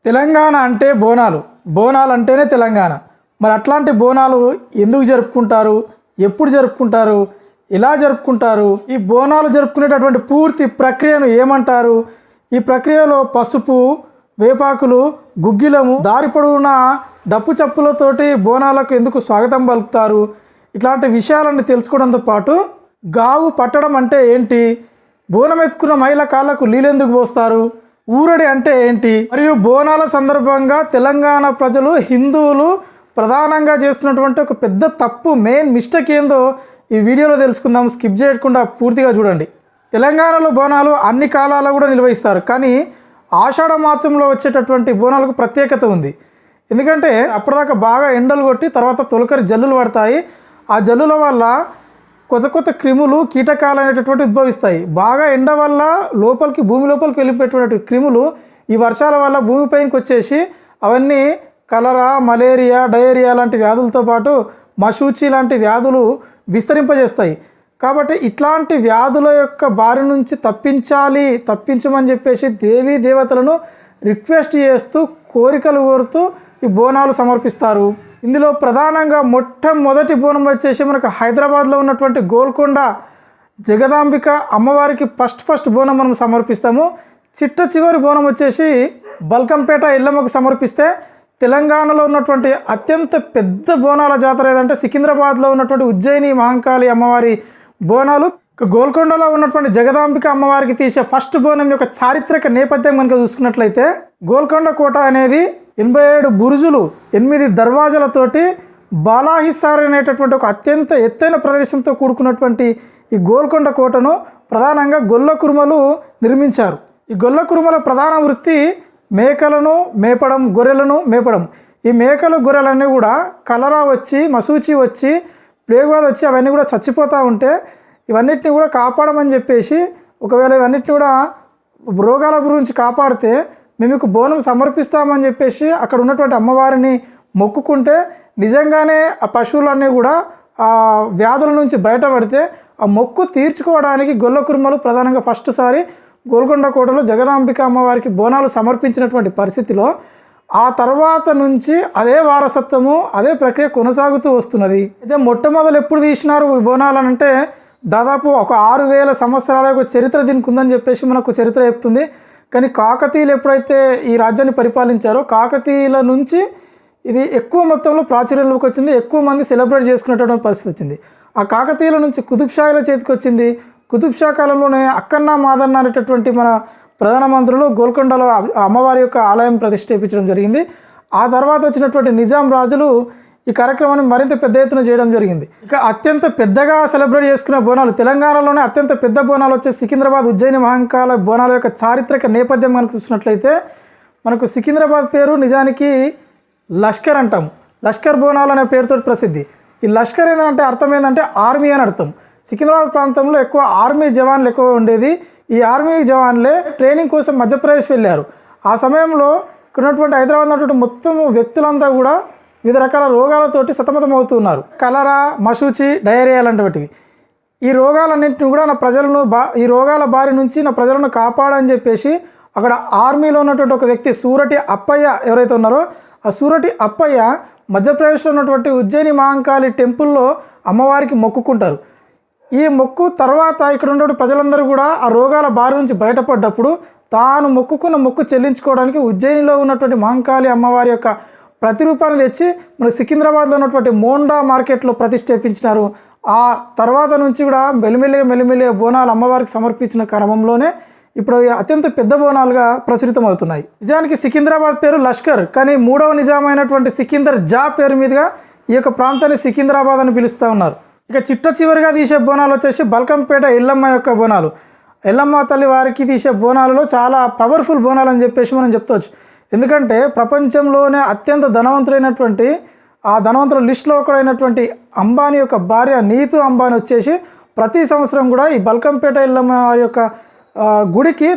తెలంగాణ అంటే బోనాలు. బోనాలు అంటేనే తెలంగాణ. మరి అట్లాంటి బోనాలు ఎందుకు జరుపుకుంటారు? ఎప్పుడు జరుపుకుంటారు? ఎలా జరుపుకుంటారు? ఈ బోనాలు జరుపుకునేటటువంటి పూర్తి ప్రక్రియను ఏమంటారు? ఈ ప్రక్రియలో పసుపు, వేపాకులు, గుగ్గిలము, దారి పొడవునా డప్పు చప్పులతోటి బోనాలకు ఎందుకు స్వాగతం పలుకుతారు? ఇట్లాంటి విషయాలన్నీ తెలుసుకోవడంతో పాటు గావు పట్టడం అంటే ఏంటి, బోనం ఎత్తుకున్న మహిళ కాళ్ళకు నీళ్ళెందుకు పోస్తారు, ఊరడి అంటే ఏంటి, మరియు బోనాల సందర్భంగా తెలంగాణ ప్రజలు హిందువులు ప్రధానంగా చేస్తున్నటువంటి ఒక పెద్ద తప్పు, మెయిన్ మిస్టేక్ ఏందో ఈ వీడియోలో తెలుసుకుందాం. స్కిప్ చేయకుండా పూర్తిగా చూడండి. తెలంగాణలో బోనాలు అన్ని కాలాల్లో కూడా నిర్వహిస్తారు, కానీ ఆషాఢ మాసంలో వచ్చేటటువంటి బోనాలకు ప్రత్యేకత ఉంది. ఎందుకంటే అప్పటిదాకా బాగా ఎండలు కొట్టి తర్వాత తొలకరి జల్లులు పడతాయి. ఆ జల్లుల వల్ల కొత్త కొత్త క్రిములు, కీటకాలు అనేటటువంటి ఉద్భవిస్తాయి. బాగా ఎండ వల్ల లోపలికి, భూమి లోపలికి వెళ్ళిపోయేటువంటి క్రిములు ఈ వర్షాల వల్ల భూమిపైకి వచ్చేసి అవన్నీ కలరా, మలేరియా, డయేరియా లాంటి వ్యాధులతో పాటు మశూచి లాంటి వ్యాధులు విస్తరింపజేస్తాయి. కాబట్టి ఇట్లాంటి వ్యాధుల యొక్క బారి నుంచి తప్పించమని చెప్పేసి దేవీ దేవతలను రిక్వెస్ట్ చేస్తూ, కోరికలు కోరుతూ ఈ బోనాలు సమర్పిస్తారు. ఇందులో ప్రధానంగా మొట్టమొదటి బోనం వచ్చేసి మనకు హైదరాబాద్లో ఉన్నటువంటి గోల్కొండ జగదాంబిక అమ్మవారికి ఫస్ట్ బోనం మనం సమర్పిస్తాము. చిట్ట చివరి బోనం వచ్చేసి బల్కంపేట ఎల్లమ్మకు సమర్పిస్తే, తెలంగాణలో ఉన్నటువంటి అత్యంత పెద్ద బోనాల జాతర ఏదంటే సికింద్రాబాద్లో ఉన్నటువంటి ఉజ్జయిని మహంకాళి అమ్మవారి బోనాలు. గోల్కొండలో ఉన్నటువంటి జగదాంబిక అమ్మవారికి తీసే ఫస్ట్ బోనం యొక్క చారిత్రక నేపథ్యం కనుక చూసుకున్నట్లయితే, గోల్కొండ కోట అనేది 87 బురుజులు, 8 దర్వాజాలతోటి బాలాహిసార్ అనేటటువంటి ఒక అత్యంత ఎత్తైన ప్రదేశంతో కూడుకున్నటువంటి ఈ గోల్కొండ కోటను ప్రధానంగా గొల్ల కురుమలు నిర్మించారు. ఈ గొల్ల కురుమల ప్రధాన వృత్తి మేకలను మేపడం, గొర్రెలను మేపడం. ఈ మేకలు, గొర్రెలన్నీ కూడా కలరా వచ్చి, మసూచి వచ్చి, ప్లేగ్ వ్యాధి వచ్చి అవన్నీ కూడా చచ్చిపోతూ ఉంటే ఇవన్నిటిని కూడా కాపాడమని చెప్పేసి, ఒకవేళ ఇవన్నిటిని కూడా రోగాల గురించి కాపాడితే మేము మీకు బోనం సమర్పిస్తామని చెప్పేసి అక్కడ ఉన్నటువంటి అమ్మవారిని మొక్కుకుంటే నిజంగానే ఆ పశువులన్నీ కూడా ఆ వ్యాధుల నుంచి బయటపడితే ఆ మొక్కు తీర్చుకోవడానికి గొల్ల కురుమలు ప్రధానంగా ఫస్ట్ సారి గోల్కొండ కోటలో జగదాంబిక అమ్మవారికి బోనాలు సమర్పించినటువంటి పరిస్థితిలో ఆ తర్వాత నుంచి అదే వారసత్వము, అదే ప్రక్రియ కొనసాగుతూ వస్తున్నది. అయితే మొట్టమొదలు ఎప్పుడు తీసినారు ఈ బోనాలు అంటే దాదాపు ఒక 6000 సంవత్సరాల యొక్క చరిత్ర దీనికి ఉందని చెప్పేసి మనకు చరిత్ర చెప్తుంది. కానీ కాకతీయులు ఎప్పుడైతే ఈ రాజ్యాన్ని పరిపాలించారో కాకతీయుల నుంచి ఇది ఎక్కువ మొత్తంలో ప్రాచుర్యంలోకి వచ్చింది, ఎక్కువ మంది సెలబ్రేట్ చేసుకునేటటువంటి పరిస్థితి వచ్చింది. ఆ కాకతీయుల నుంచి కుతుబ్షాల చేతికి వచ్చింది. కుతుబ్షా కాలంలోనే అక్కన్న మాదన్న అనేటటువంటి మన ప్రధానమంత్రులు గోల్కొండలో అమ్మవారి యొక్క ఆలయం ప్రతిష్ఠించడం జరిగింది. ఆ తర్వాత వచ్చినటువంటి నిజాం రాజులు ఈ కార్యక్రమాన్ని మరింత పెద్ద ఎత్తున చేయడం జరిగింది. ఇక అత్యంత పెద్దగా సెలబ్రేట్ చేసుకునే బోనాలు, తెలంగాణలోనే అత్యంత పెద్ద బోనాలు వచ్చే సికింద్రాబాద్ ఉజ్జయిని మహంకాళి బోనాల యొక్క చారిత్రక నేపథ్యం మనకు చూసినట్లయితే, మనకు సికింద్రాబాద్ పేరు నిజానికి లష్కర్ అంటాము. లష్కర్ బోనాలు అనే పేరుతో ప్రసిద్ధి. ఈ లష్కర్ ఏంటంటే అర్థం ఏంటంటే ఆర్మీ అని అర్థం. సికింద్రాబాద్ ప్రాంతంలో ఎక్కువ ఆర్మీ జవాన్లు ఎక్కువ ఉండేది. ఈ ఆర్మీ జవాన్లే ట్రైనింగ్ కోసం మధ్యప్రదేశ్ వెళ్ళారు. ఆ సమయంలో ఇక్కడ ఉన్నటువంటి హైదరాబాద్ ఉన్నటువంటి మొత్తం వ్యక్తులంతా కూడా వివిధ రకాల రోగాలతోటి సతమతం అవుతున్నారు. కలరా, మశూచి, డయేరియా లాంటివి. ఈ రోగాలన్నింటినీ కూడా ఈ రోగాల బారి నుంచి నా ప్రజలను కాపాడని చెప్పేసి అక్కడ ఆర్మీలో ఉన్నటువంటి ఒక వ్యక్తి సూరటి అప్పయ్య ఎవరైతే ఉన్నారో ఆ సూరటి అప్పయ్య మధ్యప్రదేశ్లో ఉన్నటువంటి ఉజ్జయిని మహంకాళి టెంపుల్లో అమ్మవారికి మొక్కుకుంటారు. ఈ మొక్కు తర్వాత ఇక్కడ ఉన్నటువంటి ప్రజలందరూ కూడా ఆ రోగాల బారి నుంచి బయటపడ్డప్పుడు తాను మొక్కుకున్న మొక్కు చెల్లించుకోవడానికి ఉజ్జయినిలో ఉన్నటువంటి మహంకాళి అమ్మవారి యొక్క ప్రతిరూపాన్ని తెచ్చి మన సికింద్రాబాద్లో ఉన్నటువంటి మోండా మార్కెట్లో ప్రతిష్ఠాపించినారు. ఆ తర్వాత నుంచి కూడా మెల్లిమెల్లిగా బోనాలు అమ్మవారికి సమర్పించిన క్రమంలోనే ఇప్పుడు అత్యంత పెద్ద బోనాలుగా ప్రచురితం అవుతున్నాయి. నిజానికి సికింద్రాబాద్ పేరు లష్కర్, కానీ 3వ నిజామైనటువంటి సికిందర్ జా పేరు మీదుగా ఈ యొక్క ప్రాంతాన్ని సికింద్రాబాద్ అని పిలుస్తూ ఉన్నారు. ఇక చివరిగా తీసే బోనాలు వచ్చేసి బల్కంపేట ఎల్లమ్మ యొక్క బోనాలు. ఎల్లమ్మ తల్లి వారికి తీసే బోనాలలో చాలా పవర్ఫుల్ బోనాలు అని చెప్పేసి మనం చెప్తవచ్చు. ఎందుకంటే ప్రపంచంలోనే అత్యంత ధనవంతులైనటువంటి ఆ ధనవంతుల లిస్టులో ఒకడైనటువంటి అంబానీ యొక్క భార్య నీతు అంబానీ వచ్చేసి ప్రతి సంవత్సరం కూడా ఈ బల్కంపేట ఎల్లమ్మ యొక్క గుడికి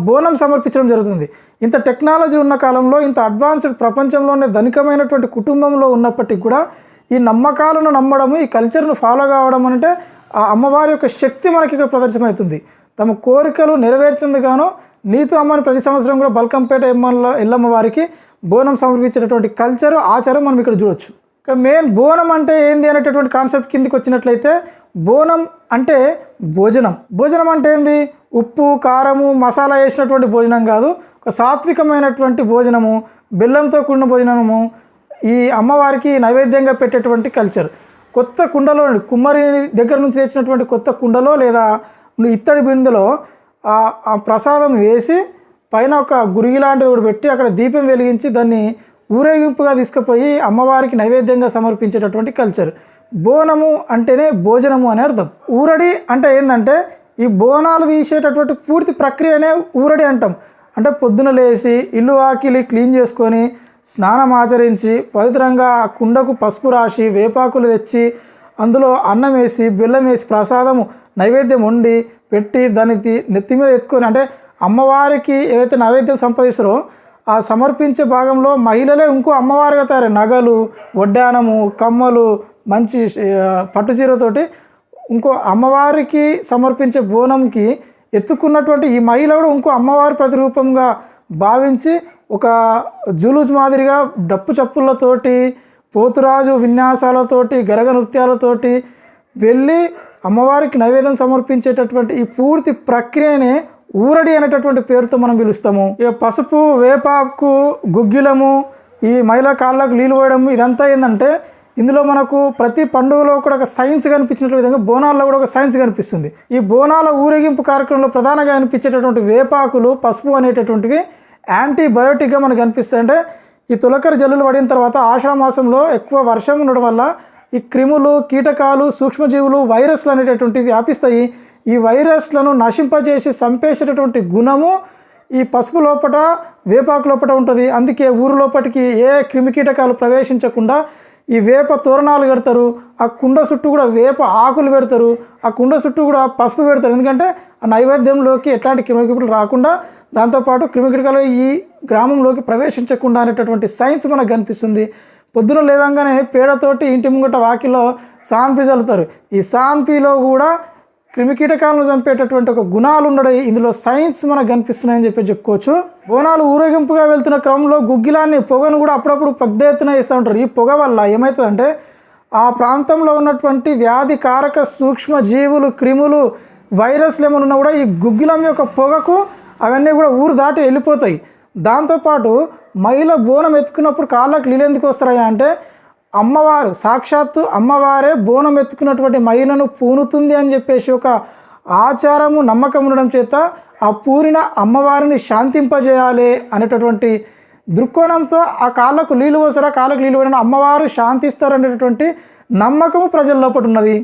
బోనం సమర్పించడం జరుగుతుంది. ఇంత టెక్నాలజీ ఉన్న కాలంలో, ఇంత అడ్వాన్స్డ్ ప్రపంచంలోనే ధనికమైనటువంటి కుటుంబంలో ఉన్నప్పటికీ కూడా ఈ నమ్మకాలను నమ్మడము, ఈ కల్చర్ను ఫాలో కావడం అంటే ఆ అమ్మవారి యొక్క శక్తి మనకి ఇక్కడ ప్రదర్శనమవుతుంది. తమ కోరికలు నెరవేర్చేందుకు గాను నీతు అమ్మని ప్రతి సంవత్సరం కూడా బల్కంపేట ఎల్లమ్మ వారికి బోనం సమర్పించేటటువంటి కల్చర్ ఆచారం మనం ఇక్కడ చూడొచ్చు. ఇక మెయిన్ బోనం అంటే ఏంది అనేటటువంటి కాన్సెప్ట్ కిందికి వచ్చినట్లయితే బోనం అంటే భోజనం. భోజనం అంటే ఏంది? ఉప్పు కారము మసాలా వేసినటువంటి భోజనం కాదు, ఒక సాత్వికమైనటువంటి భోజనము, బెల్లంతో కూడిన భోజనము ఈ అమ్మవారికి నైవేద్యంగా పెట్టేటువంటి కల్చర్. కొత్త కుండలో కుమ్మరి దగ్గర నుంచి తెచ్చినటువంటి కొత్త కుండలో లేదా ఇత్తడి బిందెలో ఆ ప్రసాదం వేసి పైన ఒక గురిగి లాంటిది కూడా పెట్టి అక్కడ దీపం వెలిగించి దాన్ని ఊరేగింపుగా తీసుకుపోయి అమ్మవారికి నైవేద్యంగా సమర్పించేటటువంటి కల్చర్. బోనము అంటేనే భోజనము అనే అర్థం. ఊరడి అంటే ఏంటంటే ఈ బోనాలు తీసేటటువంటి పూర్తి ప్రక్రియనే ఊరడి అంటాం. అంటే పొద్దున లేచి ఇల్లు వాకిలి క్లీన్ చేసుకొని స్నానం ఆచరించి పవిత్రంగా ఆ కుండకు పసుపు రాసి వేపాకులు తెచ్చి అందులో అన్నం వేసి బెల్లం వేసి ప్రసాదము నైవేద్యం వండి పెట్టి దాన్ని నెత్తి మీద ఎత్తుకొని, అంటే అమ్మవారికి ఏదైతే నైవేద్యం సంపాదిస్తారో ఆ సమర్పించే భాగంలో మహిళలే ఇంకో అమ్మవారిగా తయారు నగలు, వడ్డానము, కమ్మలు, మంచి పట్టుచీరతోటి ఇంకో అమ్మవారికి సమర్పించే బోనంకి ఎత్తుకున్నటువంటి ఈ మహిళ కూడా ఇంకో అమ్మవారి ప్రతిరూపంగా భావించి ఒక జులూస్ మాదిరిగా డప్పు చప్పులతోటి పోతురాజు విన్యాసాలతోటి గరగ నృత్యాలతోటి వెళ్ళి అమ్మవారికి నైవేద్యం సమర్పించేటటువంటి ఈ పూర్తి ప్రక్రియనే ఊరడి అనేటటువంటి పేరుతో మనం పిలుస్తాము. ఇక పసుపు వేపాకు గుగ్గిలము ఈ మహిళా కాళ్ళకు నీళ్ళు పోయడం ఇదంతా ఏంటంటే ఇందులో మనకు ప్రతి పండుగలో కూడా ఒక సైన్స్ కనిపించినట్టు విధంగా బోనాల్లో కూడా ఒక సైన్స్ కనిపిస్తుంది. ఈ బోనాల ఊరేగింపు కార్యక్రమంలో ప్రధానంగా కనిపించేటటువంటి వేపాకులు పసుపు అనేటటువంటివి యాంటీబయోటిక్గా మనకు కనిపిస్తాయి. అంటే ఈ తొలకరి జల్లులు పడిన తర్వాత ఆషాఢ మాసంలో ఎక్కువ వర్షం ఉండడం వల్ల ఈ క్రిములు కీటకాలు సూక్ష్మజీవులు వైరస్లు అనేటటువంటివి వ్యాపిస్తాయి. ఈ వైరస్లను నశింపజేసి చంపేసేటటువంటి గుణము ఈ పసుపు లోపట వేపాకు లోపట ఉంటుంది. అందుకే ఊరు లోపటికి ఏ క్రిమికీటకాలు ప్రవేశించకుండా ఈ వేప తోరణాలు కడతారు, ఆ కుండ చుట్టూ కూడా వేప ఆకులు పెడతారు, ఆ కుండ చుట్టూ కూడా పసుపు పెడతారు. ఎందుకంటే ఆ నైవేద్యంలోకి ఎట్లాంటి క్రిమికీటకాలు రాకుండా, దాంతోపాటు క్రిమికీటకాలు ఈ గ్రామంలోకి ప్రవేశించకుండా అనేటటువంటి సైన్స్ మనకు కనిపిస్తుంది. పొద్దున లేవంగానే పేడతోటి ఇంటి ముంగట వాకిలో సాన్పి చల్లుతారు. ఈ సాన్పిలో కూడా క్రిమికీటకాలను చంపేటటువంటి ఒక గుణాలు ఉండడం ఇందులో సైన్స్ మనకు కనిపిస్తున్నాయని చెప్పుకోవచ్చు. బోనాలు ఊరేగింపుగా వెళ్తున్న క్రమంలో గుగ్గిలాన్ని పొగను కూడా అప్పుడప్పుడు పెద్ద ఎత్తున వేస్తూ ఉంటారు. ఈ పొగ వల్ల ఏమవుతుందంటే ఆ ప్రాంతంలో ఉన్నటువంటి వ్యాధికారక సూక్ష్మ జీవులు క్రిములు వైరస్లు ఏమైనా ఉన్నా కూడా ఈ గుగ్గిలం యొక్క పొగకు అవన్నీ కూడా ఊరు దాటి వెళ్ళిపోతాయి. దాంతోపాటు మహిళ బోనం ఎత్తుకున్నప్పుడు కాళ్ళకు నీళ్ళు ఎందుకు వస్తాయా అంటే అమ్మవారు సాక్షాత్తు అమ్మవారే బోనం ఎత్తుకున్నటువంటి మహిళను పూనుతుంది అని చెప్పేసి ఒక ఆచారము నమ్మకం ఉండడం చేత ఆ పూరిన అమ్మవారిని శాంతింపజేయాలి అనేటటువంటి దృక్కోణంతో ఆ కాళ్ళకు నీళ్ళు పోసారా కాళ్ళకు నీళ్ళు పోయిన అమ్మవారు శాంతిస్తారు అనేటటువంటి నమ్మకము ప్రజల లోపల ఉన్నది.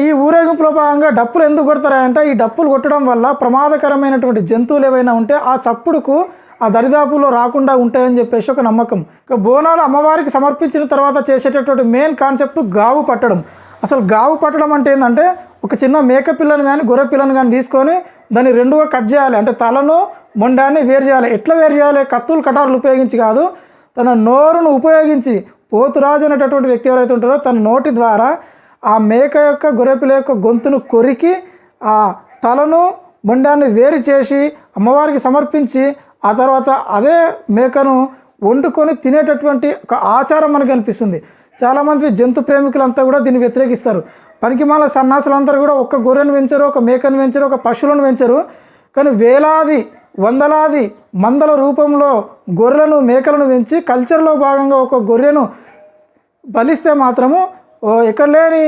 ఈ ఊరేగింపులో భాగంగా డప్పులు ఎందుకు కొడతారంటే ఈ డప్పులు కొట్టడం వల్ల ప్రమాదకరమైనటువంటి జంతువులు ఏవైనా ఉంటే ఆ చప్పుడుకు ఆ దరిదాపుల్లో రాకుండా ఉంటాయని చెప్పేసి ఒక నమ్మకం. ఇక బోనాలు అమ్మవారికి సమర్పించిన తర్వాత చేసేటటువంటి మెయిన్ కాన్సెప్ట్ గావు పట్టడం. అసలు గావు పట్టడం అంటే ఏంటంటే ఒక చిన్న మేక పిల్లను కానీ గొర్రె పిల్లను కానీ తీసుకొని దాన్ని రెండుగా కట్ చేయాలి. అంటే తలను మొండాన్ని వేరు చేయాలి. ఎట్లా వేరు చేయాలి? కత్తులు కటారులు ఉపయోగించి కాదు, తన నోరును ఉపయోగించి పోతురాజు అనేటటువంటి వ్యక్తి ఎవరైతే ఉంటారో తన నోటి ద్వారా ఆ మేక యొక్క గొర్రెపిల్ల యొక్క గొంతును కొరికి ఆ తలను మొండాన్ని వేరు చేసి అమ్మవారికి సమర్పించి ఆ తర్వాత అదే మేకను వండుకొని తినేటటువంటి ఒక ఆచారం మనకు కనిపిస్తుంది. చాలామంది జంతు ప్రేమికులంతా కూడా దీన్ని వ్యతిరేకిస్తారు. పనికిమాల సన్నాసులందరూ కూడా ఒక గొర్రెను పెంచరు, ఒక మేకను పెంచరు, ఒక పశువులను పెంచరు. కానీ వేలాది వందలాది మందల రూపంలో గొర్రెలను మేకలను పెంచి కల్చర్లో భాగంగా ఒక గొర్రెను బలిస్తే మాత్రము ఎక్కడ లేని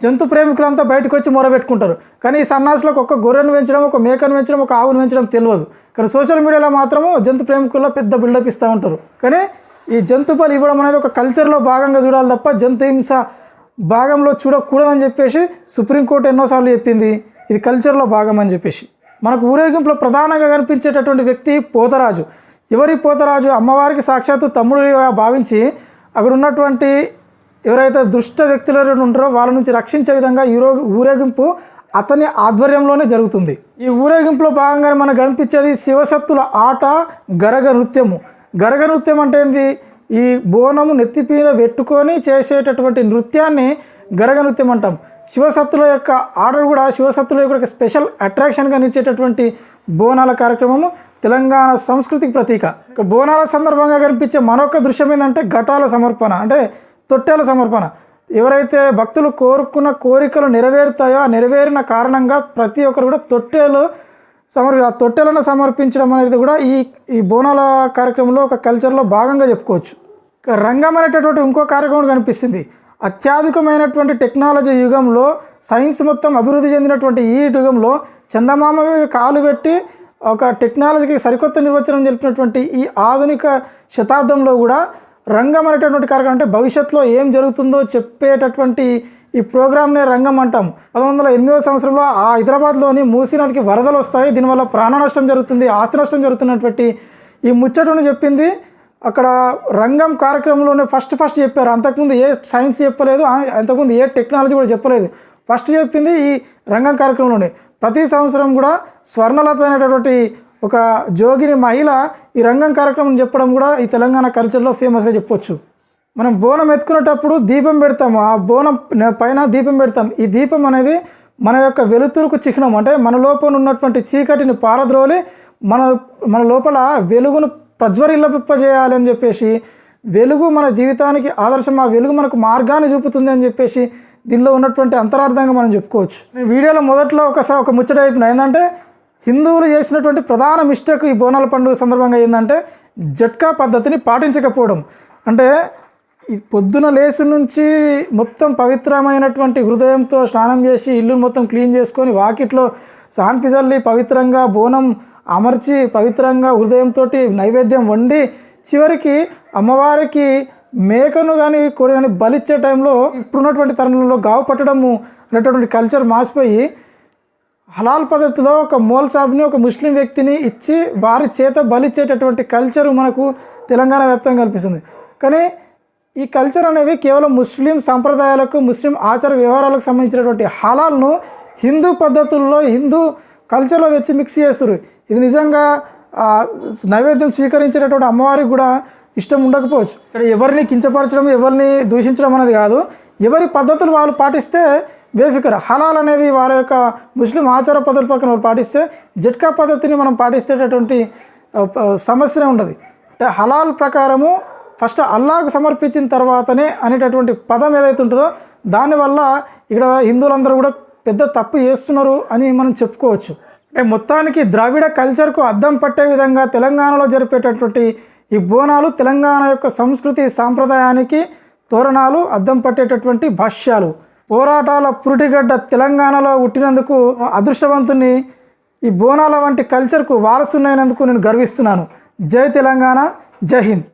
జంతు ప్రేమికులంతా బయటకు వచ్చి మొరబెట్టుకుంటారు. కానీ ఈ సన్నాసులకు ఒక గొర్రెను పెంచడం, ఒక మేకను పెంచడం, ఒక ఆవును పెంచడం తెలియదు. కానీ సోషల్ మీడియాలో మాత్రము జంతు ప్రేమికుల్లో పెద్ద బిల్డప్ ఇస్తూ ఉంటారు. కానీ ఈ జంతు బలి ఇవ్వడం అనేది ఒక కల్చర్లో భాగంగా చూడాలి తప్ప జంతు హింస భాగంలో చూడకూడదని చెప్పేసి సుప్రీంకోర్టు ఎన్నోసార్లు చెప్పింది. ఇది కల్చర్లో భాగం అని చెప్పేసి. మనకు ఊరేగింపులో ప్రధానంగా కనిపించేటటువంటి వ్యక్తి పోతరాజు. ఎవరి పోతరాజు? అమ్మవారికి సాక్షాత్తు తమ్ముడిగా భావించి అక్కడ ఉన్నటువంటి ఎవరైతే దుష్ట వ్యక్తులు ఉంటారో వాళ్ళ నుంచి రక్షించే విధంగా ఈ ఊరేగింపు అతని ఆధ్వర్యంలోనే జరుగుతుంది. ఈ ఊరేగింపులో భాగంగానే మనకు కనిపించేది శివశక్తుల ఆట గరగ నృత్యము. గరగ నృత్యం అంటే ఏంది? ఈ బోనము నెత్తి మీద పెట్టుకొని చేసేటటువంటి నృత్యాన్ని గరగ నృత్యం అంటాం. శివశక్తుల యొక్క ఆట కూడా శివశక్తుల యొక్క స్పెషల్ అట్రాక్షన్గా నిలిచేటటువంటి బోనాల కార్యక్రమము తెలంగాణ సంస్కృతికి ప్రతీక. ఇక బోనాల సందర్భంగా కనిపించే మరొక దృశ్యం ఏంటంటే ఘటాల సమర్పణ, అంటే తొట్టెల సమర్పణ. ఎవరైతే భక్తులు కోరుకున్న కోరికలు నెరవేరుతాయో ఆ నెరవేరిన కారణంగా ప్రతి ఒక్కరు కూడా తొట్టెలను సమర్పించడం అనేది కూడా ఈ బోనాల కార్యక్రమంలో ఒక కల్చర్లో భాగంగా చెప్పుకోవచ్చు. రంగం అనేటటువంటి ఇంకో కార్యక్రమం కనిపిస్తుంది. అత్యాధునికమైనటువంటి టెక్నాలజీ యుగంలో, సైన్స్ మొత్తం అభివృద్ధి చెందినటువంటి ఈ యుగంలో చందమామ మీద కాలు పెట్టి ఒక టెక్నాలజీకి సరికొత్త నిర్వచనం తెలిపినటువంటి ఈ ఆధునిక శతాబ్దంలో కూడా రంగం అనేటటువంటి కార్యక్రమం, అంటే భవిష్యత్తులో ఏం జరుగుతుందో చెప్పేటటువంటి ఈ ప్రోగ్రామ్నే రంగం అంటాం. 1908వ సంవత్సరంలో ఆ హైదరాబాద్లోని మూసీ నదికి వరదలు వస్తాయి, దీనివల్ల ప్రాణ నష్టం జరుగుతుంది, ఆస్తి నష్టం జరుగుతున్నటువంటి ఈ ముచ్చటను చెప్పింది అక్కడ రంగం కార్యక్రమంలోనే ఫస్ట్ చెప్పారు. అంతకుముందు ఏ సైన్స్ చెప్పలేదు, అంతకుముందు ఏ టెక్నాలజీ కూడా చెప్పలేదు. ఫస్ట్ చెప్పింది ఈ రంగం కార్యక్రమంలోనే. ప్రతి సంవత్సరం కూడా స్వర్ణలత అనేటటువంటి ఒక జోగిని మహిళ ఈ రంగం కార్యక్రమం చెప్పడం కూడా ఈ తెలంగాణ కల్చర్లో ఫేమస్గా చెప్పొచ్చు. మనం బోనం ఎత్తుకునేటప్పుడు దీపం పెడతాము, ఆ బోనం పైన దీపం పెడతాం. ఈ దీపం అనేది మన యొక్క వెలుతురుకు చిహ్నం, అంటే మన లోపల ఉన్నటువంటి చీకటిని పారద్రోలి మన లోపల వెలుగును ప్రజ్వరిల్లపింపజేయాలి అని చెప్పేసి, వెలుగు మన జీవితానికి ఆదర్శం, ఆ వెలుగు మనకు మార్గాన్ని చూపుతుంది అని చెప్పేసి దీనిలో ఉన్నటువంటి అంతరార్థంగా మనం చెప్పుకోవచ్చు. నేను వీడియోలో మొదట్లో ఒక ముచ్చట అయిపోయినా ఏంటంటే, హిందువులు చేసినటువంటి ప్రధాన మిస్టేక్ ఈ బోనాల పండుగ సందర్భంగా ఏంటంటే జట్కా పద్ధతిని పాటించకపోవడం. అంటే ఈ పొద్దున లేచి నుంచి మొత్తం పవిత్రమైనటువంటి హృదయంతో స్నానం చేసి ఇల్లు మొత్తం క్లీన్ చేసుకొని వాకిట్లో సాన్పిజల్లి పవిత్రంగా బోనం అమర్చి పవిత్రంగా హృదయంతో నైవేద్యం వండి చివరికి అమ్మవారికి మేకను కానీ కోడి కానీ బలిచ్చే టైంలో ఇప్పుడున్నటువంటి తరుణంలో గావు పట్టడము అనేటటువంటి కల్చర్ మాసిపోయి హలాల్ పద్ధతిలో ఒక మోల్ సాబ్ని ఒక ముస్లిం వ్యక్తిని ఇచ్చి వారి చేత బలిచ్చేటటువంటి కల్చరు మనకు తెలంగాణ వ్యాప్తంగా కనిపిస్తుంది. కానీ ఈ కల్చర్ అనేది కేవలం ముస్లిం సాంప్రదాయాలకు, ముస్లిం ఆచార వ్యవహారాలకు సంబంధించినటువంటి హలాల్ను హిందూ పద్ధతుల్లో, హిందూ కల్చర్లో తెచ్చి మిక్స్ చేస్తారు. ఇది నిజంగా నైవేద్యం స్వీకరించేటటువంటి అమ్మవారికి కూడా ఇష్టం ఉండకపోవచ్చు. ఇక్కడ ఎవరిని కించపరచడం, ఎవరిని దూషించడం అనేది కాదు. ఎవరి పద్ధతులు వాళ్ళు పాటిస్తే బేఫికర్. హలాల్ అనేది వారి యొక్క ముస్లిం ఆచార పద్ధతుల పక్కన వాళ్ళు పాటిస్తే, జట్కా పద్ధతిని మనం పాటిస్తేటటువంటి సమస్యనే ఉండదు. అంటే హలాల్ ప్రకారము ఫస్ట్ అల్లాహకు సమర్పించిన తర్వాతనే అనేటటువంటి పదం ఏదైతే ఉంటుందో దానివల్ల ఇక్కడ హిందువులందరూ కూడా పెద్ద తప్పు చేస్తున్నారు అని మనం చెప్పుకోవచ్చు. అంటే మొత్తానికి ద్రావిడ కల్చర్కు అద్దం పట్టే విధంగా తెలంగాణలో జరిపేటటువంటి ఈ బోనాలు తెలంగాణ యొక్క సంస్కృతి సాంప్రదాయానికి తోరణాలు, అద్దం పట్టేటటువంటి భాష్యాలు. పోరాటాల పురిటిగడ్డ తెలంగాణలో పుట్టినందుకు అదృష్టవంతుని, ఈ బోనాల వంటి కల్చర్కు వారసునైనందుకు నేను గర్విస్తున్నాను. జై తెలంగాణ, జై హింద్.